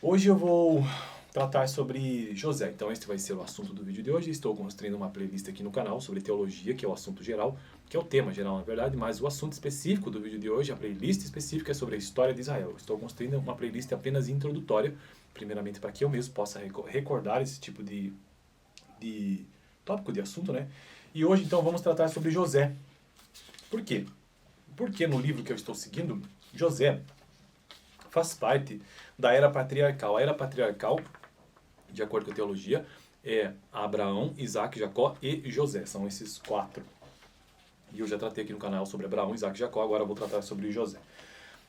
Hoje eu vou tratar sobre José. Então este vai ser o assunto do vídeo de hoje. Estou construindo uma playlist aqui no canal sobre teologia, que é o assunto geral, que é o tema geral na verdade, mas o assunto específico do vídeo de hoje, a playlist específica é sobre a história de Israel. Estou construindo uma playlist apenas introdutória, primeiramente para que eu mesmo possa recordar esse tipo de tópico, de assunto, né? E hoje então vamos tratar sobre José. Por quê? Porque no livro que eu estou seguindo, José faz parte da era patriarcal. A era patriarcal, de acordo com a teologia, é Abraão, Isaac, Jacó e José. São esses quatro. E eu já tratei aqui no canal sobre Abraão, Isaac e Jacó, agora eu vou tratar sobre José.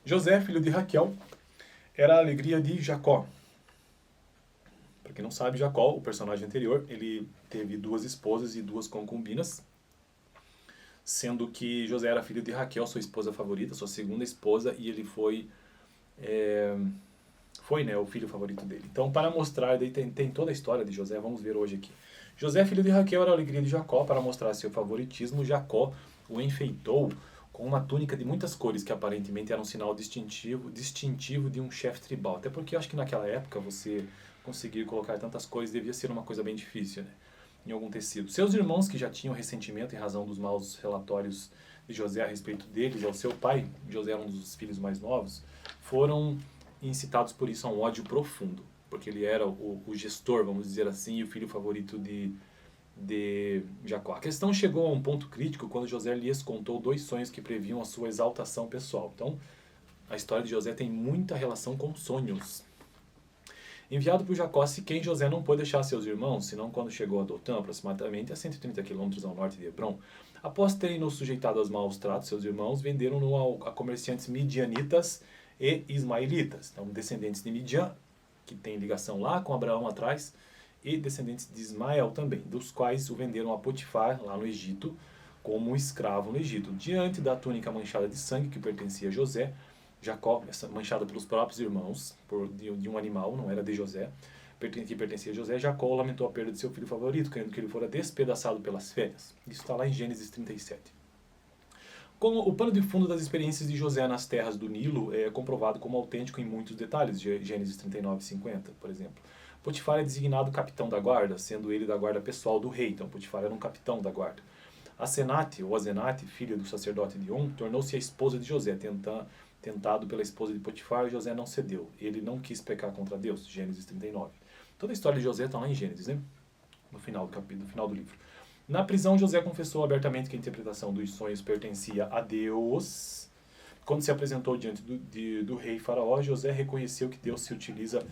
José, filho de Raquel, era a alegria de Jacó. Para quem não sabe, Jacó, o personagem anterior, ele teve 2 esposas e 2 concubinas, sendo que José era filho de Raquel, sua esposa favorita, sua segunda esposa, e ele foi o filho favorito dele. Então, para mostrar, daí tem toda a história de José, vamos ver hoje aqui. José, filho de Raquel, era a alegria de Jacó. Para mostrar seu favoritismo, Jacó o enfeitou com uma túnica de muitas cores, que aparentemente era um sinal distintivo de um chefe tribal. Até porque eu acho que naquela época você conseguir colocar tantas cores devia ser uma coisa bem difícil, né? Em algum tecido. Seus irmãos, que já tinham ressentimento em razão dos maus relatórios de José a respeito deles, ao seu pai, José era um dos filhos mais novos, foram incitados por isso a um ódio profundo, porque ele era o gestor, vamos dizer assim, e o filho favorito de Jacó. A questão chegou a um ponto crítico quando José lhes contou 2 sonhos que previam a sua exaltação pessoal. Então, a história de José tem muita relação com sonhos. Enviado por Jacó, Siquém, José não pôde deixar seus irmãos, senão quando chegou a Dotã, aproximadamente a 130 quilômetros ao norte de Hebrom. Após terem nos sujeitado aos maus tratos, seus irmãos venderam-no a comerciantes midianitas e ismaelitas. Então, descendentes de Midian, que tem ligação lá com Abraão atrás, e descendentes de Ismael também, dos quais o venderam a Potifar, lá no Egito, como escravo no Egito. Diante da túnica manchada de sangue que pertencia a José, Jacó, manchada pelos próprios irmãos, de um animal, não era de José, que pertencia a José, Jacó lamentou a perda de seu filho favorito, crendo que ele fora despedaçado pelas fêmeas. Isso está lá em Gênesis 37. Como o pano de fundo das experiências de José nas terras do Nilo é comprovado como autêntico em muitos detalhes, Gênesis 39 e 50, por exemplo. Potifar é designado capitão da guarda, sendo ele da guarda pessoal do rei, então Potifar era um capitão da guarda. Asenate, ou Azenate, filha do sacerdote de On, tornou-se a esposa de José, tentado pela esposa de Potifar, José não cedeu. Ele não quis pecar contra Deus, Gênesis 39. Toda a história de José está lá em Gênesis, né? No final do livro. Na prisão, José confessou abertamente que a interpretação dos sonhos pertencia a Deus. Quando se apresentou diante do rei Faraó, José reconheceu que Deus se utiliza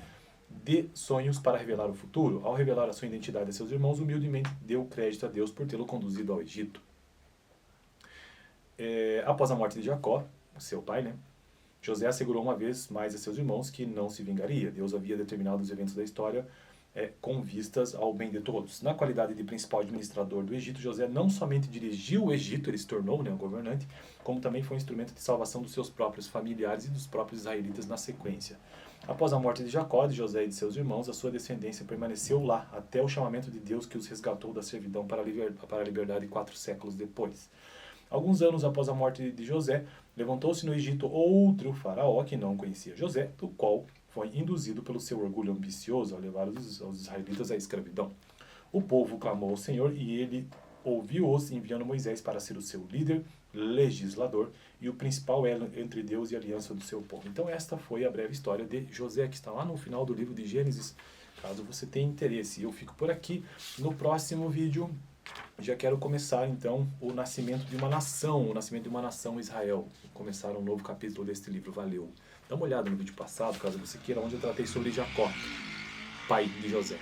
de sonhos para revelar o futuro. Ao revelar a sua identidade a seus irmãos, humildemente deu crédito a Deus por tê-lo conduzido ao Egito. Após a morte de Jacó, seu pai, né? José assegurou uma vez mais a seus irmãos que não se vingaria. Deus havia determinado os eventos da história com vistas ao bem de todos. Na qualidade de principal administrador do Egito, José não somente dirigiu o Egito, ele se tornou o governante, como também foi um instrumento de salvação dos seus próprios familiares e dos próprios israelitas na sequência. Após a morte de Jacó, de José e de seus irmãos, a sua descendência permaneceu lá, até o chamamento de Deus que os resgatou da servidão para a liberdade 4 séculos depois. Alguns anos após a morte de José, levantou-se no Egito outro faraó que não conhecia José, do qual foi induzido pelo seu orgulho ambicioso a levar os israelitas à escravidão. O povo clamou ao Senhor e ele ouviu-os, enviando Moisés para ser o seu líder, legislador e o principal elo entre Deus e a aliança do seu povo. Então esta foi a breve história de José, que está lá no final do livro de Gênesis, caso você tenha interesse. Eu fico por aqui. No próximo vídeo já quero começar então o nascimento de uma nação, Israel. Vou começar um novo capítulo deste livro. Valeu! Dá uma olhada no vídeo passado, caso você queira, onde eu tratei sobre Jacó, pai de José.